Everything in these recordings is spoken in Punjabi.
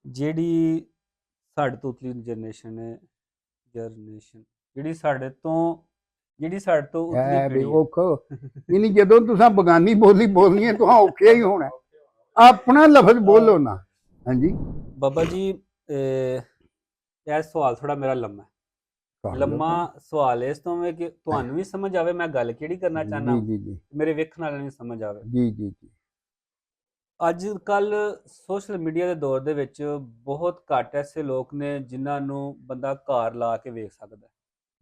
ਜਿਹੜੀ ਸਾਡੇ ਤੋਂ ਉਤਲੀ ਜਨਰੇਸ਼ਨ ਹੈ, ਜਿਹੜੀ ਸਾਡੇ ਤੋਂ ਉਤਲੀ ਹੈ ਵੀ ਪੀੜ੍ਹੀ ਔਖ ਨਹੀਂ ਜਦੋਂ ਤੁਸੀਂ ਬਗਾਨੀ ਬੋਲੀ ਬੋਲਣੀ ਹੈ ਤਾਂ ਔਖਿਆ ਹੀ ਹੋਣਾ। ਆਪਣਾ ਲਫ਼ਜ਼ ਬੋਲੋ ਨਾ। ਹਾਂਜੀ ਬਾਬਾ ਜੀ, ਇਹ ਸਵਾਲ ਥੋੜਾ ਮੇਰਾ ਲੰਮਾ ਸਵਾਲ ਇਸ ਤੋਂ ਹੈ ਕਿ ਤੁਹਾਨੂੰ ਵੀ ਸਮਝ ਆਵੇ ਮੈਂ ਗੱਲ ਕਿਹੜੀ ਕਰਨਾ ਚਾਹੁੰਦਾ, ਜੀ ਮੇਰੇ ਵੇਖਣ ਵਾਲਿਆਂ ਨੂੰ ਸਮਝ ਆਵੇ। ਜੀ ਅੱਜ ਕੱਲ ਸੋਸ਼ਲ ਮੀਡੀਆ ਦੇ ਦੌਰ ਦੇ ਵਿੱਚ ਬਹੁਤ ਘੱਟ ਐਸੇ ਲੋਕ ਨੇ ਜਿਨ੍ਹਾਂ ਨੂੰ ਬੰਦਾ ਘਰ ਲਾ ਕੇ ਵੇਖ ਸਕਦਾ।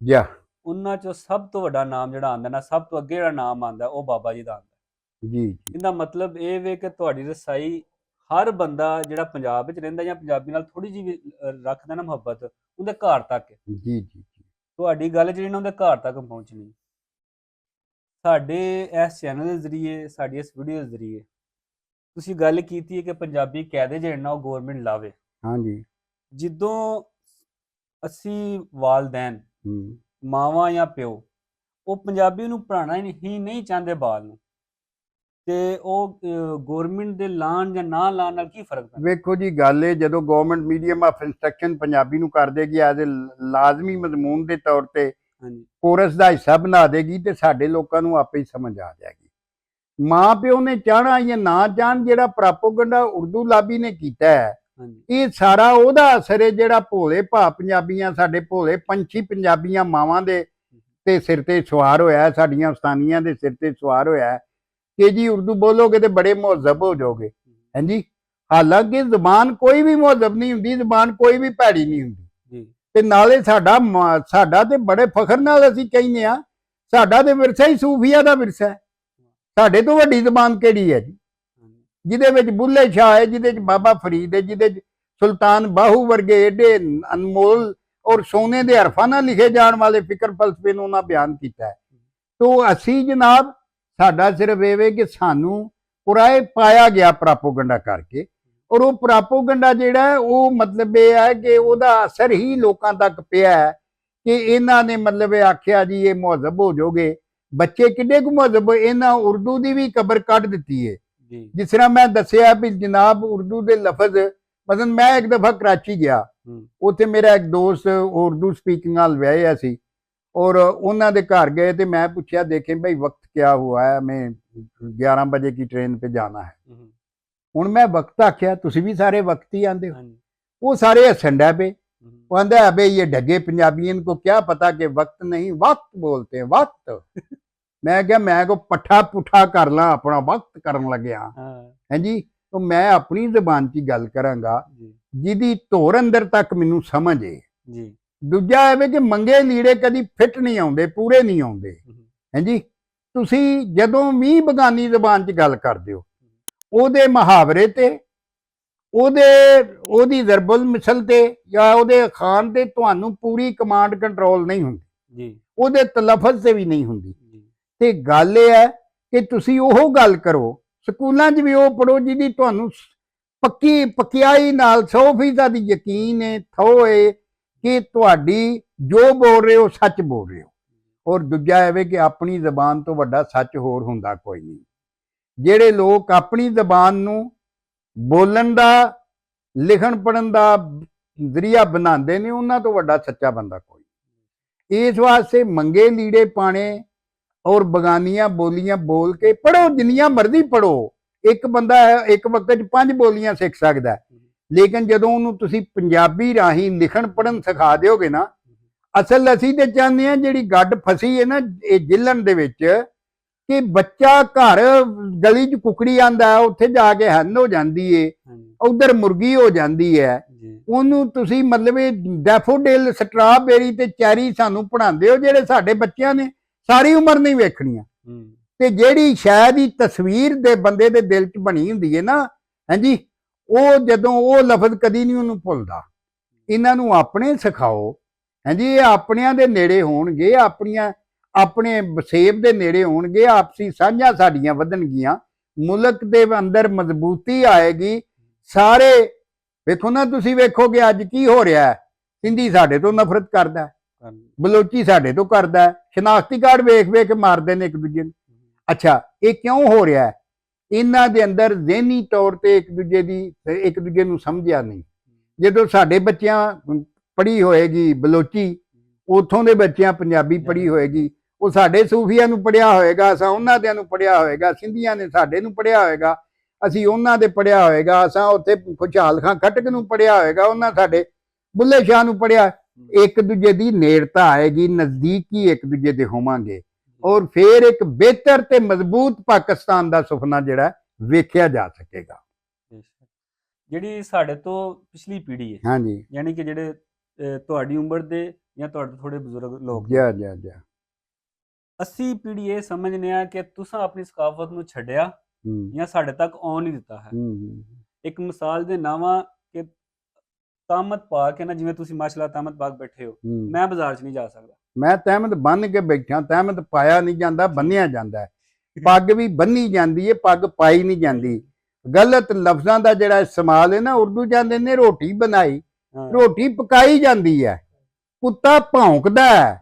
ਜਾਂ ਉਹਨਾਂ ਚੋਂ ਸਭ ਤੋਂ ਵੱਡਾ ਨਾਮ ਜਿਹੜਾ ਆਉਂਦਾ ਨਾ, ਸਭ ਤੋਂ ਅੱਗੇ ਜਿਹੜਾ ਨਾਮ ਆਉਂਦਾ ਉਹ ਬਾਬਾ ਜੀ ਦਾ ਆਉਂਦਾ। ਜੀ ਇਹਦਾ ਮਤਲਬ ਇਹ ਵੇ ਕਿ ਤੁਹਾਡੀ ਰਸਾਈ ਹਰ ਬੰਦਾ ਜਿਹੜਾ ਪੰਜਾਬ ਵਿੱਚ ਰਹਿੰਦਾ ਜਾਂ ਪੰਜਾਬੀ ਨਾਲ ਥੋੜੀ ਜਿਹੀ ਵੀ ਰੱਖਦਾ ਨਾ ਮੁਹੱਬਤ, ਉਹਦੇ ਘਰ ਤੱਕ ਜੀ ਤੁਹਾਡੀ ਗੱਲ ਜਿਹੜੀ ਨਾ ਉਹਦੇ ਘਰ ਤੱਕ ਪਹੁੰਚਣੀ। ਸਾਡੇ ਇਸ ਚੈਨਲ ਦੇ ਜ਼ਰੀਏ, ਸਾਡੀ ਇਸ ਵੀਡੀਓ ਦੇ ਜ਼ਰੀਏ ਤੁਸੀਂ ਗੱਲ ਕੀਤੀ ਹੈ ਕਿ ਪੰਜਾਬੀ ਕਾਇਦੇ ਜਿਹੜੇ ਨਾ ਉਹ ਗੌਰਮੈਂਟ ਲਾਵੇ। ਹਾਂਜੀ ਜਦੋਂ ਅਸੀਂ ਵਾਲਦੈਨ, ਮਾਵਾਂ ਜਾਂ ਪਿਓ, ਉਹ ਪੰਜਾਬੀ ਨੂੰ ਪੜ੍ਹਾਉਣਾ ਹੀ ਨਹੀਂ ਚਾਹੁੰਦੇ ਬਾਲ ਨੂੰ, ਤੇ ਉਹ ਗੌਰਮੈਂਟ ਦੇ ਲਾਣ ਜਾਂ ਨਾ ਲਾਣ ਨਾਲ ਕੀ ਫਰਕ ਪੈਂਦਾ? ਵੇਖੋ ਜੀ, ਗੱਲ ਇਹ ਜਦੋਂ government medium of instruction Punjabi ਨੂੰ ਕਰ ਦੇਗੀ ਐਜ਼ ਲਾਜ਼ਮੀ ਮਜ਼ਮੂਨ ਦੇ ਤੌਰ ਤੇ ਕੋਰਸ ਦਾ ਹਿੱਸਾ ਬਣਾ ਦੇਗੀ ਤੇ ਸਾਡੇ ਲੋਕਾਂ ਨੂੰ ਆਪੇ ਹੀ ਸਮਝ ਆ ਜਾਏਗੀ। ਮਾਂ ਪਿਓ ਨੇ ਚਾਹਣਾ ਜਾਂ ਨਾ ਚਾਹਣ, ਜਿਹੜਾ ਪ੍ਰਾਪੋਗੰਡਾ ਉਰਦੂ ਲਾਬੀ ਨੇ ਕੀਤਾ ਹੈ, ਇਹ ਸਾਰਾ ਉਹਦਾ ਅਸਰ ਹੈ ਜਿਹੜਾ ਭੋਲੇ ਭਾ ਪੰਜਾਬੀਆਂ, ਸਾਡੇ ਭੋਲੇ ਪੰਛੀ ਪੰਜਾਬੀਆਂ ਮਾਵਾਂ ਦੇ ਤੇ ਸਿਰ ਤੇ ਸਵਾਰ ਹੋਇਆ, ਸਾਡੀਆਂ ਉਸਤਾਨੀਆਂ ਦੇ ਸਿਰ ਤੇ ਸਵਾਰ ਹੋਇਆ ਕਿ ਜੀ ਉਰਦੂ ਬੋਲੋਗੇ ਤੇ ਬੜੇ ਮੁਹੱਜ਼ਬ ਹੋ ਜਾਓਗੇ। ਹਾਂਜੀ, ਹਾਲਾਂਕਿ ਜ਼ਬਾਨ ਕੋਈ ਵੀ ਮੁਹੱਜ਼ਬ ਨਹੀਂ ਹੁੰਦੀ, ਜ਼ਬਾਨ ਕੋਈ ਵੀ ਭੈੜੀ ਨਹੀਂ ਹੁੰਦੀ। ਤੇ ਨਾਲੇ ਸਾਡਾ ਤੇ ਬੜੇ ਫਖਰ ਨਾਲ ਅਸੀਂ ਕਹਿੰਦੇ ਆ, ਸਾਡਾ ਤੇ ਵਿਰਸਾ ਹੀ ਸੂਫੀਆ ਦਾ ਵਿਰਸਾ ਹੈ। ਸਾਡੇ ਤੋਂ ਵੱਡੀ ਜ਼ਬਾਨ ਕਿਹੜੀ ਹੈ ਜੀ, ਜਿਹਦੇ ਵਿੱਚ ਬੁੱਲੇ ਸ਼ਾਹ ਹੈ, ਜਿਹਦੇ ਚ ਬਾਬਾ ਫਰੀਦ ਹੈ, ਜਿਹਦੇ ਚ ਸੁਲਤਾਨ ਬਾਹੂ ਵਰਗੇ ਏਡੇ ਅਨਮੋਲ ਔਰ ਸੋਨੇ ਦੇ ਹਰਫਾਂ ਨਾਲ ਲਿਖੇ ਜਾਣ ਵਾਲੇ ਫਿਕਰ ਫਲਸਫੇ ਨੂੰ ਉਹਨਾਂ ਬਿਆਨ ਕੀਤਾ ਹੈ। ਤੋ ਅਸੀਂ ਜਨਾਬ, ਸਾਡਾ ਸਿਰਫ ਇਹ ਵੇ ਕਿ ਸਾਨੂੰ ਪੁਰਾਏ ਪਾਇਆ ਗਿਆ ਪ੍ਰਾਪੋਗੰਡਾ ਕਰਕੇ, ਔਰ ਉਹ ਪ੍ਰਾਪੋਗੰਡਾ ਜਿਹੜਾ ਉਹ ਮਤਲਬ ਇਹ ਹੈ ਕਿ ਉਹਦਾ ਅਸਰ ਹੀ ਲੋਕਾਂ ਤੱਕ ਪਿਆ ਹੈ ਕਿ ਇਹਨਾਂ ਨੇ ਮਤਲਬ ਇਹ ਆਖਿਆ ਜੀ ਇਹ ਮੁਹੱਜ਼ਬ ਹੋ ਜਾਓਗੇ। ਬੱਚੇ ਕਿੱਡੇ ਕੁ ਮੁਹੱਜ਼ਬ, ਇਹਨਾਂ ਉਰਦੂ ਦੀ ਵੀ ਕਬਰ ਕੱਢ ਦਿੱਤੀ ਹੈ। ਜਿਸ ਤਰ੍ਹਾਂ ਮੈਂ ਦੱਸਿਆ ਵੀ ਜਨਾਬ, ਉਰਦੂ ਦੇ ਲਫ਼ਜ਼, ਮਤਲਬ ਮੈਂ ਇੱਕ ਦਫਾ ਕਰਾਚੀ ਗਿਆ, ਉੱਥੇ ਮੇਰਾ ਇੱਕ ਦੋਸਤ ਉਰਦੂ ਸਪੀਕਿੰਗ ਨਾਲ ਵਿਆਹਿਆ ਸੀ, और उन्होंने घर गए तो मैं पूछा देखे भाई वक्त क्या हुआ है, मैं 11 बजे की ट्रेन पे जाना है। हूँ मैं वक्त आख्या, तुसी भी सारे वक्त ही आंदे हो। वो सारे हसन डै पे, वो आंदा है भाई ये ढगे पंजाबी, इनको क्या पता कि वक्त नहीं वक्त बोलते हैं, वक्त। मैं क्या, मैं को पट्ठा पुठा कर ला, अपना वक्त करन लग्या है जी। तो मैं अपनी जबान की गल करांगा जिहदी धोर अंदर तक मैनू समझ है जी। दूजा है कि मंगे लीड़े कभी फिट नहीं आते, पूरे नहीं आते हैं जी। तुसी जदों भी बगानी जबान च गल करदे हो, ओहदे मुहावरे ते, ओहदी ज़रबुल मिसल ते या ओहदे अखान ते तुहानू पूरी कमांड कंट्रोल नहीं हुंदी, ओहदे तलफज से भी नहीं हुंदी। ते गल ये है कि तुसी ओह गल करो, स्कूलां च भी ओह पढ़ो जिहदी तुहानू पक्की पक्याई नाल 100% यकीन है, थो है कि तुहाडी जो बोल रहे हो सच बोल रहे हो। और दूजा है कि अपनी जबान तो वड्डा सच होर हुंदा कोई नहीं। जेड़े लोग अपनी जबान नू बोलन दा, लिखण पढ़न दा जरिया बनाते ने, उन्हां तो वड्डा सच्चा बंदा कोई नहीं। इस वास्ते मंगे लीड़े पाने और बगानियां बोलियां बोल के पढ़ो, जिन्नियां मर्जी पढ़ो। एक बंदा एक वक्त 5 बोलियां सीख सकदा है, लेकिन जदों उन्होंने तुसी पंजाबी राही लिखण पढ़न सिखा दोगे ना, असल असीं ते चाहते हैं जिहड़ी गड्ड फसी है ना ये जिलन दे विच कि बच्चा घर गली च कुकड़ी आंदा है, उत्थे जाके हन हो जाती है, उधर मुर्गी हो जाती है, उन्होंने तुसी मतलब डैफोडिल स्ट्राबेरी ते चैरी सानू पढ़ाते हो, जिहड़े साडे बच्चियां ने सारी उम्र नहीं वेखणियां। ते जिहड़ी शै दी तस्वीर दे बंदे दे दिल च बनी हुंदी है ना, हां जी, ਉਹ ਜਦੋਂ ਉਹ ਲਫ਼ਜ਼ ਕਦੀ ਨਹੀਂ ਉਹਨੂੰ ਭੁੱਲਦਾ। ਇਹਨਾਂ ਨੂੰ ਆਪਣੇ ਸਿਖਾਓ, ਹਾਂਜੀ, ਇਹ ਆਪਣਿਆਂ ਦੇ ਨੇੜੇ ਹੋਣਗੇ, ਆਪਣੇ ਵਸੇਬ ਦੇ ਨੇੜੇ ਹੋਣਗੇ, ਆਪਸੀ ਸਾਂਝਾਂ ਸਾਡੀਆਂ ਵਧਣਗੀਆਂ, ਮੁਲਕ ਦੇ ਅੰਦਰ ਮਜ਼ਬੂਤੀ ਆਏਗੀ। ਸਾਰੇ ਵੇਖੋ ਨਾ, ਤੁਸੀਂ ਵੇਖੋਗੇ ਅੱਜ ਕੀ ਹੋ ਰਿਹਾ ਹੈ, ਸਿੰਧੀ ਸਾਡੇ ਤੋਂ ਨਫ਼ਰਤ ਕਰਦਾ ਹੈ, ਬਲੋਚੀ ਸਾਡੇ ਤੋਂ ਕਰਦਾ ਹੈ, ਸ਼ਨਾਖਤੀ ਕਾਰਡ ਵੇਖ ਵੇਖ ਮਾਰਦੇ ਨੇ ਇੱਕ ਦੂਜੇ ਨੂੰ। ਅੱਛਾ, ਇਹ ਕਿਉਂ ਹੋ ਰਿਹਾ ਹੈ? इन्हां दे अंदर ज़हनी तौर पर एक दूजे नूं समझिया नहीं। ਜਦੋਂ ਸਾਡੇ ਬੱਚਿਆਂ ਪੜ੍ਹੀ ਹੋਏਗੀ ਬਲੋਚੀ, ਉੱਥੋਂ ਦੇ ਬੱਚਿਆਂ ਪੰਜਾਬੀ ਪੜ੍ਹੀ ਹੋਏਗੀ, ਉਹ ਸਾਡੇ ਸੂਫੀਆਂ ਨੂੰ ਪੜ੍ਹਿਆ ਹੋਏਗਾ, ਅਸਾਂ ਉਹਨਾਂ ਦਿਆਂ ਨੂੰ ਪੜ੍ਹਿਆ ਹੋਏਗਾ, ਸਿੰਧੀਆਂ ਨੇ ਸਾਡੇ ਨੂੰ ਪੜ੍ਹਿਆ ਹੋਏਗਾ, ਅਸੀਂ ਉਹਨਾਂ ਦੇ ਪੜ੍ਹਿਆ ਹੋਏਗਾ, ਅਸਾਂ ਉੱਥੇ ਖੁਸ਼ਹਾਲ ਖਾਂ ਖਟਕ ਨੂੰ ਪੜ੍ਹਿਆ ਹੋਏਗਾ, ਉਹਨਾਂ ਸਾਡੇ ਬੁੱਲੇ ਸ਼ਾਹ ਨੂੰ ਪੜ੍ਹਿਆ। ਇੱਕ ਦੂਜੇ ਦੀ ਨੇੜਤਾ ਆਏਗੀ, ਨਜ਼ਦੀਕੀ ਇੱਕ ਦੂਜੇ ਦੇ ਹੋਵਾਂਗੇ, ਔਰ ਫਿਰ ਇੱਕ ਬਿਹਤਰ ਤੇ ਮਜ਼ਬੂਤ ਪਾਕਿਸਤਾਨ ਦਾ ਸੁਪਨਾ ਜਿਹੜਾ ਵੇਖਿਆ ਜਾ ਸਕੇਗਾ। ਜਿਹੜੀ ਸਾਡੇ ਤੋਂ ਪਿਛਲੀ ਪੀੜ੍ਹੀ ਹੈ, ਹਾਂਜੀ, ਯਾਨੀ ਕਿ ਜਿਹੜੇ ਤੁਹਾਡੀ ਉਮਰ ਦੇ ਜਾਂ ਤੁਹਾਡੇ ਥੋੜੇ ਬਜ਼ੁਰਗ ਲੋਕ, ਜਾ ਜਾ ਜਾ ਅਸੀਂ ਪੀੜ੍ਹੀ ਇਹ ਸਮਝਦੇ ਆ ਕਿ ਤੁਸੀਂ ਆਪਣੀ ਸਕਾਫਤ ਨੂੰ ਛੱਡਿਆ ਜਾਂ ਸਾਡੇ ਤੱਕ ਆਉਣ ਨਹੀਂ ਦਿੱਤਾ ਹੈ। ਇੱਕ ਮਿਸਾਲ ਦੇ ਨਾਵਾਂ ਕਿ ਤਾਮਤ ਪਾ ਕੇ ਨਾ, ਜਿਵੇਂ ਤੁਸੀਂ ਮਾਸ਼ਾਅੱਲਾ ਤਾਮਤ ਪਾ ਕੇ ਬੈਠੇ ਹੋ, ਮੈਂ ਬਾਜ਼ਾਰ 'ਚ ਨਹੀਂ ਜਾ ਸਕਦਾ, ਮੈਂ ਤਹਿਮਤ ਬੰਨ ਕੇ ਬੈਠਾ, ਤਹਿਮਤ ਪਾਇਆ ਨਹੀਂ ਜਾਂਦਾ, ਬੰਨਿਆ ਜਾਂਦਾ ਹੈ। ਪੱਗ ਵੀ ਬੰਨੀ ਜਾਂਦੀ ਹੈ, ਪੱਗ ਪਾਈ ਨਹੀਂ ਜਾਂਦੀ। ਗਲਤ ਲਫ਼ਜ਼ਾਂ ਦਾ ਜਿਹੜਾ ਇਸਤੇਮਾਲ ਹੈ ਨਾ, ਉਰਦੂ ਜਾਂਦੇ ਨੇ ਰੋਟੀ ਬਣਾਈ, ਰੋਟੀ ਪਕਾਈ ਜਾਂਦੀ ਹੈ, ਕੁੱਤਾ ਭੌਂਕਦਾ ਹੈ,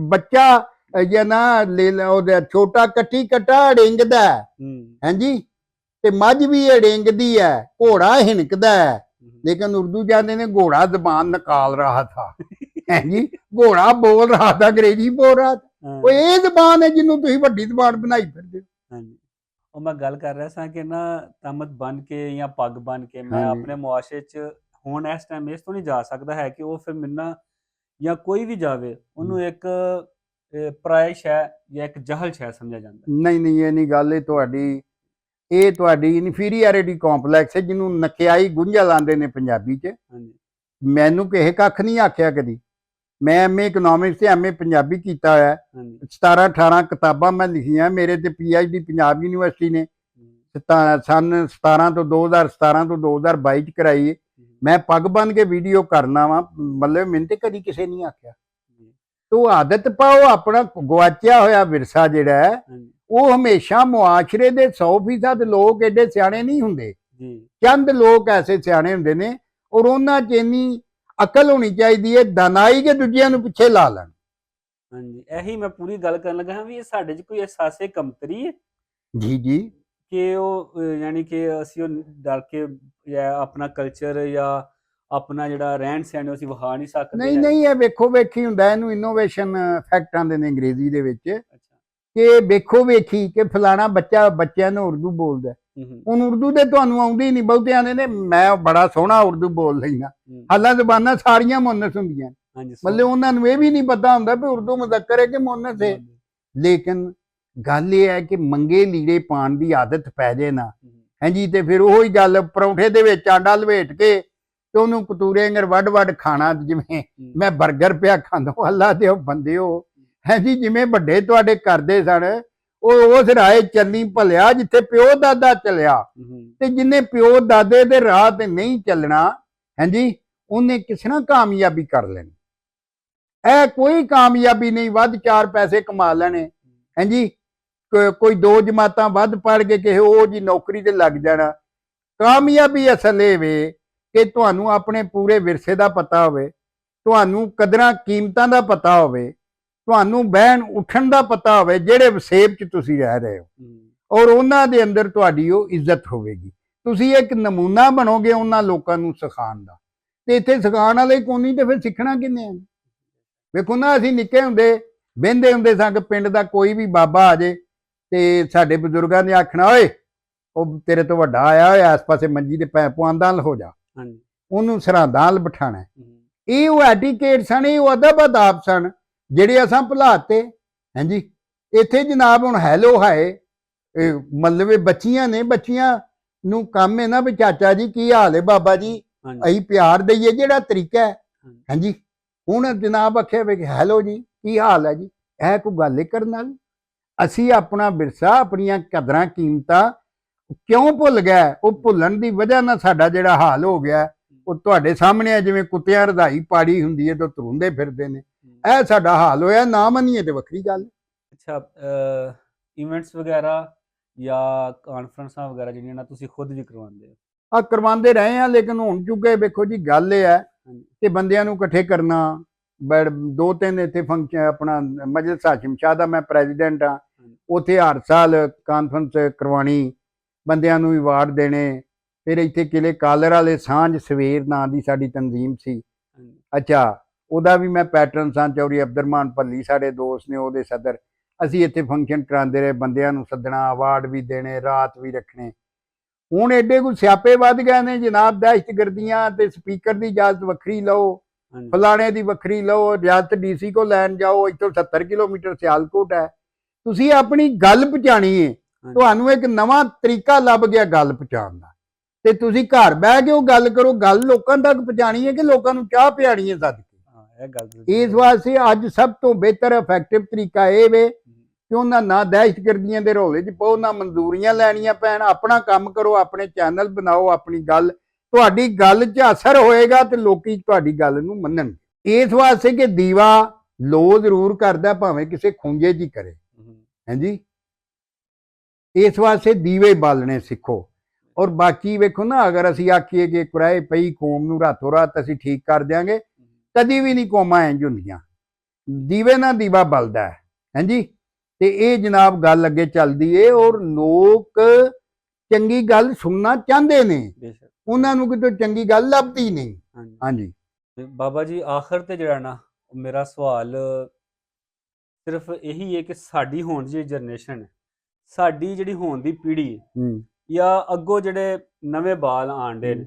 ਬੱਚਾ ਜਾਂ ਨਾ ਉਹਦਾ ਛੋਟਾ ਕੱਟੀ ਕੱਟਾ ਅੜਿੰਗਦਾ ਹਾਂਜੀ, ਤੇ ਮੱਝ ਵੀ ਅੜਿੰਗਦੀ ਹੈ, ਘੋੜਾ ਹਿਣਕਦਾ ਹੈ, लेकिन उर्दू जानते ने घोड़ा जबान निकाल रहा था है जी, घोड़ा बोल रहा था, अंग्रेजी बोल रहा था। वो ये जबान है जिन्हों तुसीं वड्डी जबान बनाई फिरदे हो। ਉਹ ਮੈਂ ਗੱਲ ਕਰ ਰਿਹਾ ਸਾਂ ਕਿ ਨਾ ਤਾਮਤ ਬਣ ਕੇ ਜਾਂ ਪੱਗ ਬਣ ਕੇ ਮੈਂ ਆਪਣੇ ਮੁਆਸ਼ਰੇ 'ਚ ਹੁਣ ਇਸ ਟਾਈਮ ਇਸ ਤੋਂ ਨਹੀਂ ਜਾ ਸਕਦਾ ਹੈ ਕਿ ਉਹ ਫਿਰ ਮਿਲਣਾ ਜਾਂ ਕੋਈ ਵੀ ਜਾਵੇ ਉਹਨੂੰ ਇੱਕ ਪਰਾਇਆ ਸ਼ੈ ਜਾਂ ਇੱਕ ਜਹਲ ਸ਼ੈ ਸਮਝਿਆ ਜਾਂਦਾ। ਨਹੀਂ ਨਹੀਂ, ਇਹ ਨਹੀਂ ਗੱਲ, ਇਹ ਤੁਹਾਡੀ ਇਨਫੀਰੀਅਰਿਟੀ ਕੰਪਲੈਕਸ ਹੈ, ਜਿਹਨੂੰ ਨਕਿਆਈ ਗੁੰਝਾ ਲਾਉਂਦੇ ਨੇ ਪੰਜਾਬੀ 'ਚ। ਮੈਨੂੰ ਕਿਸੇ ਕੱਖ ਨਹੀਂ ਆਖਿਆ ਕਦੀ। ਮੈਂ ਐਮਏ ਇਕਨੋਮਿਕਸ ਤੇ ਐਮਏ ਪੰਜਾਬੀ ਕੀਤਾ ਹੋਇਆ, 17-18 ਕਿਤਾਬਾਂ ਮੈਂ ਲਿਖੀਆਂ। ਮੇਰੇ ਤੇ PhD ਪੰਜਾਬ ਯੂਨੀਵਰਸਿਟੀ ਨੇ ਸਨ 17 ਤੋਂ 2022 ਚ ਕਰਾਈ। ਮੈਂ ਪੱਗ ਬੰਨ ਕੇ ਵੀਡੀਓ ਕਰਨਾ ਵਾ, ਮਤਲਬ ਮੈਨੂੰ ਤੇ ਕਦੀ ਕਿਸੇ ਨਹੀਂ ਆਖਿਆ। ਤੋ ਆਦਤ ਪਾਓ, ਆਪਣਾ ਗਵਾਚਿਆ ਹੋਇਆ ਵਿਰਸਾ ਜਿਹੜਾ ਹੈ ਉਹ ਹਮੇਸ਼ਾ ਮੁਆਸ਼ਰੇ ਦੇ 100% ਲੋਕ ਐਡੇ ਸਿਆਣੇ ਨਹੀਂ ਹੁੰਦੇ, ਚੰਦ ਲੋਕ ਐਸੇ ਸਿਆਣੇ ਹੁੰਦੇ ਨੇ, ਔਰ ਉਹਨਾਂ 'ਚ ਇੰਨੀ ਅਕਲ ਹੋਣੀ ਚਾਹੀਦੀ ਹੈ, ਦਾਨਾਈ ਕੇ ਦੂਜਿਆਂ ਨੂੰ ਪਿੱਛੇ ਲਾ ਲੈਣ। ਹਾਂਜੀ, ਇਹੀ ਮੈਂ ਪੂਰੀ ਗੱਲ ਕਰਨ ਲੱਗਾ ਹਾਂ ਵੀ ਇਹ ਸਾਡੇ 'ਚ ਕੋਈ ਅਹਿਸਾਸੇ ਕਮਤਰੀ ਹੈ ਜੀ ਜੀ ਕਿ ਉਹ ਯਾਨੀ ਕਿ ਅਸੀਂ ਉਹ ਡਰ ਕੇ ਜਾਂ ਆਪਣਾ ਕਲਚਰ ਜਾਂ ਆਪਣਾ ਜਿਹੜਾ ਰਹਿਣ ਸਹਿਣ ਅਸੀਂ ਵਿਖਾ ਨਹੀਂ ਸਕਦੇ। ਨਹੀਂ ਨਹੀਂ, ਇਹ ਵੇਖੋ ਵੇਖੀ ਹੁੰਦਾ, ਇਹਨੂੰ ਇਨੋਵੇਸ਼ਨ ਫੈਕਟ ਆਉਂਦੇ ਨੇ ਅੰਗਰੇਜ਼ੀ ਦੇ ਵਿੱਚ, ਕਿ ਵੇਖੋ ਵੇਖੀ ਕਿ ਫਲਾਣਾ ਬੱਚਾ ਬੱਚਿਆਂ ਨੂੰ ਉਰਦੂ ਬੋਲਦਾ, ਹੁਣ ਉਰਦੂ ਤੇ ਤੁਹਾਨੂੰ ਆਉਂਦੀ ਨਹੀਂ, ਬਹੁਤੇ ਆਂਦੇ ਨੇ ਮੈਂ ਬੜਾ ਸੋਹਣਾ ਉਰਦੂ ਬੋਲ ਲੈਣਾ। ਹਾਲਾਂ ਜ਼ਬਾਨਾਂ ਸਾਰੀਆਂ ਮੁਅੱਨਸ ਹੁੰਦੀਆਂ, ਮਤਲਬ ਉਹਨਾਂ ਨੂੰ ਇਹ ਵੀ ਨਹੀਂ ਪਤਾ ਹੁੰਦਾ ਵੀ ਉਰਦੂ ਮੁਜ਼ੱਕਰ ਹੈ ਕਿ ਮੁਅੱਨਸ ਹੈ। ਲੇਕਿਨ ਗੱਲ ਇਹ ਹੈ ਕਿ ਮੰਗੇ ਲੀੜੇ ਪਾਉਣ ਦੀ ਆਦਤ ਪੈ ਜੇ ਨਾ, ਹਾਂਜੀ, ਤੇ ਫਿਰ ਉਹੀ ਗੱਲ, ਪਰੌਂਠੇ ਦੇ ਵਿੱਚ ਆਂਡਾ ਲਵੇਟ ਕੇ ਤੇ ਉਹਨੂੰ ਕਤੂਰੇ ਅੰਗਰ ਵੱਡ ਵੱਡ ਖਾਣਾ, ਜਿਵੇਂ ਮੈਂ ਬਰਗਰ ਪਿਆ ਖਾਂਦਾ। ਅੱਲਾ ਦੇ ਬੰਦਿਓ, ਹਾਂਜੀ, ਜਿਵੇਂ ਵੱਡੇ ਤੁਹਾਡੇ ਕਰਦੇ ਸਨ, ਉਹ ਉਸ ਰਾਹ ਚੱਲੀ ਭਲਿਆ ਜਿੱਥੇ ਪਿਓ ਦਾਦਾ ਚੱਲਿਆ, ਤੇ ਜਿੰਨੇ ਪਿਓ ਦਾਦੇ ਦੇ ਰਾਹ ਤੇ ਨਹੀਂ ਚੱਲਣਾ, ਹਾਂਜੀ, ਉਹਨੇ ਕਿਸੇ ਨਾਲ ਕਾਮਯਾਬੀ ਕਰ ਲੈਣੀ। ਇਹ ਕੋਈ ਕਾਮਯਾਬੀ ਨਹੀਂ, ਵੱਧ 4 ਪੈਸੇ ਕਮਾ ਲੈਣੇ, ਹਾਂਜੀ, ਕੋਈ 2 ਜਮਾਤਾਂ ਵੱਧ ਪੜ੍ਹ ਕੇ ਕਿਸੇ ਉਹ ਜੀ ਨੌਕਰੀ ਤੇ ਲੱਗ ਜਾਣਾ। ਕਾਮਯਾਬੀ ਅਸਲ ਇਹ ਵੇ ਕਿ ਤੁਹਾਨੂੰ ਆਪਣੇ ਪੂਰੇ ਵਿਰਸੇ ਦਾ ਪਤਾ ਹੋਵੇ, ਤੁਹਾਨੂੰ ਕਦਰਾਂ ਕੀਮਤਾਂ ਦਾ ਪਤਾ ਹੋਵੇ, ਤੁਹਾਨੂੰ ਬਹਿਣ ਉੱਠਣ ਦਾ ਪਤਾ ਹੋਵੇ, ਜਿਹੜੇ ਵਸੇਬ 'ਚ ਤੁਸੀਂ ਰਹਿ ਰਹੇ ਹੋ, ਔਰ ਉਹਨਾਂ ਦੇ ਅੰਦਰ ਤੁਹਾਡੀ ਉਹ ਇੱਜ਼ਤ ਹੋਵੇਗੀ। ਤੁਸੀਂ ਇੱਕ ਨਮੂਨਾ ਬਣੋਗੇ ਉਹਨਾਂ ਲੋਕਾਂ ਨੂੰ ਸਿਖਾਉਣ ਦਾ, ਤੇ ਇੱਥੇ ਸਿਖਾਉਣ ਵਾਲੇ ਕੋਈ ਨਹੀਂ, ਤੇ ਫਿਰ ਸਿੱਖਣਾ ਕਿੰਨੇ ਆ? ਵੇਖੋ ਨਾ, ਅਸੀਂ ਨਿੱਕੇ ਹੁੰਦੇ ਬਹਿੰਦੇ ਹੁੰਦੇ ਸਾਂ ਕਿ ਪਿੰਡ ਦਾ ਕੋਈ ਵੀ ਬਾਬਾ ਆ ਜੇ ਤੇ ਸਾਡੇ ਬਜ਼ੁਰਗਾਂ ਨੇ ਆਖਣਾ, ਓਏ ਉਹ ਤੇਰੇ ਤੋਂ ਵੱਡਾ ਆਇਆ ਹੋਇਆ, ਇਸ ਪਾਸੇ ਮੰਜੀ ਦੇ ਪੈ ਪੁਆਂਦਾਂ ਹੋ ਜਾ, ਉਹਨੂੰ ਸਰਾਂਦਾਂ ਬਿਠਾਣਾ। ਇਹ ਉਹ ਐਟੀਕੇਟ ਸਨ, ਇਹ ਉਹ ਅਦਬ ਅਦਾਬ ਸਨ ਜਿਹੜੇ ਅਸਾਂ ਭੁਲਾਤੇ। ਹਾਂਜੀ, ਇੱਥੇ ਜਨਾਬ ਹੁਣ ਹੈਲੋ ਹਾਏ, ਮਤਲਬ ਬੱਚੀਆਂ ਨੇ, ਬੱਚੀਆਂ ਨੂੰ ਕੰਮ ਹੈ ਨਾ ਵੀ ਚਾਚਾ ਜੀ ਕੀ ਹਾਲ ਹੈ, ਬਾਬਾ ਜੀ, ਅਸੀਂ ਪਿਆਰ ਦਈਏ ਜਿਹੜਾ ਤਰੀਕਾ ਹੈ। ਹਾਂਜੀ, ਹੁਣ ਜਨਾਬ ਆਖਿਆ ਵੇ ਹੈਲੋ ਜੀ ਕੀ ਹਾਲ ਹੈ ਜੀ, ਇਹ ਕੋਈ ਗੱਲ ਕਰਨ ਨਾਲ? ਅਸੀਂ ਆਪਣਾ ਵਿਰਸਾ, ਆਪਣੀਆਂ ਕਦਰਾਂ ਕੀਮਤਾਂ ਕਿਉਂ ਭੁੱਲ ਗਏ? ਉਹ ਭੁੱਲਣ ਦੀ ਵਜ੍ਹਾ ਨਾਲ ਸਾਡਾ ਜਿਹੜਾ ਹਾਲ ਹੋ ਗਿਆ ਉਹ ਤੁਹਾਡੇ ਸਾਹਮਣੇ ਹੈ। ਜਿਵੇਂ ਕੁੱਤਿਆਂ ਰਧਾਈ ਪਾੜੀ ਹੁੰਦੀ ਹੈ ਤਾਂ ਤੁਰੰਦੇ ਫਿਰਦੇ ਨੇ, ਇਹ ਸਾਡਾ ਹਾਲ ਹੋਇਆ। ਨਾ ਮੰਨੀਏ ਤੇ ਵੱਖਰੀ ਗੱਲ। ਅੱਛਾ, ਇਵੈਂਟਸ ਵਗੈਰਾ ਜਾਂ ਕਾਨਫਰੰਸਾਂ ਵਗੈਰਾ ਜਿਹੜੀਆਂ ਨਾ ਤੁਸੀਂ ਖੁਦ ਵੀ ਕਰਵਾਉਂਦੇ ਹੋ? ਕਰਵਾਉਂਦੇ ਰਹੇ ਹਾਂ, ਲੇਕਿਨ ਹੁਣ ਚੁੱਕੇ ਵੇਖੋ ਜੀ ਗੱਲ ਇਹ ਹੈ ਕਿ ਬੰਦਿਆਂ ਨੂੰ ਇਕੱਠੇ ਕਰਨਾ। 2-3 ਇੱਥੇ ਫੰਕਸ਼ਨ, ਆਪਣਾ ਮਜਲਿਸ ਹਾਸ਼ਿਮ ਸ਼ਾਹ ਦਾ ਮੈਂ ਪ੍ਰੈਜ਼ੀਡੈਂਟ ਹਾਂ, ਉੱਥੇ ਹਰ ਸਾਲ ਕਾਨਫਰੰਸ ਕਰਵਾਉਣੀ, ਬੰਦਿਆਂ ਨੂੰ ਅਵਾਰਡ ਦੇਣੇ, ਫਿਰ ਇੱਥੇ ਕਿਲੇ ਕਾਲਰ ਵਾਲੇ ਸਾਂਝ ਸਵੇਰ ਨਾਂ ਦੀ ਸਾਡੀ ਤਨਜ਼ੀਮ ਸੀ। ਅੱਛਾ, ਉਹਦਾ ਵੀ ਮੈਂ ਪੈਟਰਨ ਸਾਂ। ਚੌਧਰੀ ਅਬਦੁਰਰਹਿਮਾਨ ਭੱਲੀ ਸਾਡੇ ਦੋਸਤ ਨੇ, ਉਹਦੇ ਸਦਰ। ਅਸੀਂ ਇੱਥੇ ਫੰਕਸ਼ਨ ਕਰਾਉਂਦੇ ਰਹੇ, ਬੰਦਿਆਂ ਨੂੰ ਸੱਦਣਾ, ਅਵਾਰਡ ਵੀ ਦੇਣੇ, ਰਾਤ ਵੀ ਰੱਖਣੇ। ਹੁਣ ਐਡੇ ਕੋਈ ਸਿਆਪੇ ਵੱਧ ਗਏ ਨੇ ਜਨਾਬ, ਦਹਿਸ਼ਤਗਰਦੀਆਂ ਤੇ ਸਪੀਕਰ ਦੀ ਇਜਾਜ਼ਤ ਵੱਖਰੀ ਲਓ, ਫਲਾਣੇ ਦੀ ਵੱਖਰੀ ਲਓ, ਇਜਾਜ਼ਤ DC ਕੋ ਲੈਣ ਜਾਓ, ਇੱਥੋਂ 70 ਕਿਲੋਮੀਟਰ ਸਿਆਲਕੋਟ ਹੈ। ਤੁਸੀਂ ਆਪਣੀ ਗੱਲ ਪਹੁੰਚਾਣੀ ਹੈ, ਤੁਹਾਨੂੰ ਇੱਕ ਨਵਾਂ ਤਰੀਕਾ ਲੱਭ ਗਿਆ ਗੱਲ ਪਹੁੰਚਾਉਣ ਦਾ, ਤੇ ਤੁਸੀਂ ਘਰ ਬਹਿ ਕੇ ਉਹ ਗੱਲ ਕਰੋ। ਗੱਲ ਲੋਕਾਂ ਤੱਕ ਪਹੁੰਚਾਣੀ ਹੈ ਕਿ ਲੋਕਾਂ ਨੂੰ ਚਾਹ ਪਿਆਣੀ ਹੈ ਸੱਦ ਕੇ। ਇਸ ਵਾਸਤੇ ਅੱਜ ਸਭ ਤੋਂ ਬਿਹਤਰ ਇਫੈਕਟਿਵ ਤਰੀਕਾ ਇਹ ਵੇ ਕਿ ਉਹਨਾਂ ਨਾ ਦਹਿਸ਼ਤਗਰਦੀਆਂ ਦੇ ਰੌਲੇ 'ਚ ਪਾਓ, ਨਾ ਮਨਜ਼ੂਰੀਆਂ ਲੈਣੀਆਂ ਪੈਣ। ਆਪਣਾ ਕੰਮ ਕਰੋ, ਆਪਣੇ ਚੈਨਲ ਬਣਾਓ, ਆਪਣੀ ਗੱਲ, ਤੁਹਾਡੀ ਗੱਲ 'ਚ ਅਸਰ ਹੋਏਗਾ ਤੇ ਲੋਕੀ ਤੁਹਾਡੀ ਗੱਲ ਨੂੰ ਮੰਨਣਗੇ। ਇਸ ਵਾਸਤੇ ਕਿ ਦੀਵਾ ਲੋ ਜ਼ਰੂਰ ਕਰਦਾ, ਭਾਵੇਂ ਕਿਸੇ ਖੁੰਝੇ 'ਚ ਹੀ ਕਰੇ। ਹਾਂਜੀ, ਇਸ ਵਾਸਤੇ ਦੀਵੇ ਬਾਲਣੇ ਸਿੱਖੋ। ਔਰ ਬਾਕੀ ਵੇਖੋ ਨਾ, ਅਗਰ ਅਸੀਂ ਆਖੀਏ ਕਿ ਕੁਰਾਏ ਪਈ ਕੌਮ ਨੂੰ ਰਾਤੋਂ ਰਾਤ ਅਸੀਂ ਠੀਕ ਕਰ ਦਿਆਂਗੇ, ਕਦੀ ਵੀ ਨਹੀਂ ਕੌਮਾਂ ਇੰਝ ਹੁੰਦੀਆਂ। ਦੀਵੇ ਨਾਲ ਦੀਵਾ ਬਲਦਾ ਹੈ। ਹਾਂਜੀ, ਤੇ ਇਹ ਜਨਾਬ ਗੱਲ ਅੱਗੇ ਚੱਲਦੀ ਏ। ਔਰ ਲੋਕ ਚੰਗੀ ਗੱਲ ਸੁਣਨਾ ਚਾਹੁੰਦੇ ਨੇ, ਉਹਨਾਂ ਨੂੰ ਕਿਤੇ ਚੰਗੀ ਗੱਲ ਲੱਭਦੀ ਨਹੀਂ। ਹਾਂਜੀ ਬਾਬਾ ਜੀ, ਆਖਰ ਤੇ ਜਿਹੜਾ ਨਾ ਮੇਰਾ ਸਵਾਲ ਸਿਰਫ ਇਹੀ ਹੈ ਕਿ ਸਾਡੀ ਹੋਣ ਦੀ ਜਿਹੜੀ ਜਨਰੇਸ਼ਨ ਹੈ, ਸਾਡੀ ਜਿਹੜੀ ਹੋਣ ਦੀ ਪੀੜ੍ਹੀ ਹੈ, ਜਾਂ ਅੱਗੋਂ ਜਿਹੜੇ ਨਵੇਂ ਬਾਲ ਆਂਡੇ ਨੇ,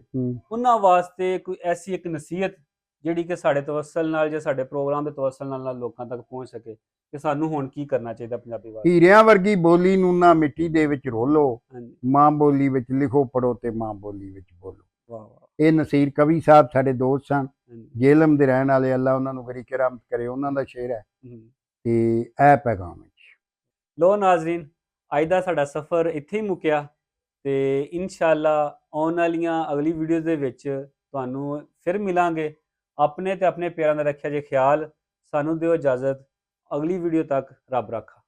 ਉਹਨਾਂ ਵਾਸਤੇ ਕੋਈ ਐਸੀ ਇੱਕ ਨਸੀਹਤ ਜਿਹੜੀ ਕਿ ਸਾਡੇ ਤਵੱਸਲ ਨਾਲ ਜਾਂ ਸਾਡੇ ਪ੍ਰੋਗਰਾਮ ਦੇ ਤਵੱਸਲ ਨਾਲ ਲੋਕਾਂ ਤੱਕ ਪਹੁੰਚ ਸਕੇ ਕਿ ਸਾਨੂੰ ਹੁਣ ਕੀ ਕਰਨਾ ਚਾਹੀਦਾ ਪੰਜਾਬੀ ਵਾਸਤੇ। ਹੀਰਿਆਂ ਵਰਗੀ ਬੋਲੀ ਨੂੰ ਨਾ ਮਿੱਟੀ ਦੇ ਵਿੱਚ ਰੋਲੋ, ਮਾਂ ਬੋਲੀ ਵਿੱਚ ਲਿਖੋ ਪੜੋ ਤੇ ਮਾਂ ਬੋਲੀ ਵਿੱਚ ਬੋਲੋ। ਵਾਹ ਵਾਹ। ਇਹ ਨਸੀਰ ਕਵੀ ਸਾਹਿਬ ਸਾਡੇ ਦੋਸਤ ਸਨ, ਜੇਲਮ ਦੇ ਰਹਿਣ ਵਾਲੇ, ਅੱਲਾ ਉਹਨਾਂ ਨੂੰ ਬੜੀ ਕਿਰਮਤ ਕਰੇ, ਉਹਨਾਂ ਦਾ ਸ਼ੇਰ ਹੈ। ਤੇ ਇਹ ਪੈਗਾਮ ਵਿੱਚ ਲੋ ਨਾਜ਼ਰੀਨ, ਅੱਜ ਦਾ ਸਾਡਾ ਸਫ਼ਰ ਇੱਥੇ ਹੀ ਮੁੱਕਿਆ, ਤੇ ਇਨਸ਼ਾਅੱਲਾ ਆਉਣ ਵਾਲੀਆਂ ਅਗਲੀ ਵੀਡੀਓ ਦੇ ਵਿੱਚ ਤੁਹਾਨੂੰ ਫਿਰ ਮਿਲਾਂਗੇ। ਆਪਣੇ ਤੇ ਆਪਣੇ ਪਿਆਰਾਂ ਦਾ ਰੱਖਿਆ ਜੇ ਖਿਆਲ। ਸਾਨੂੰ ਦਿਓ ਇਜਾਜ਼ਤ, ਅਗਲੀ ਵੀਡੀਓ ਤੱਕ ਰੱਬ ਰਾਖਾ।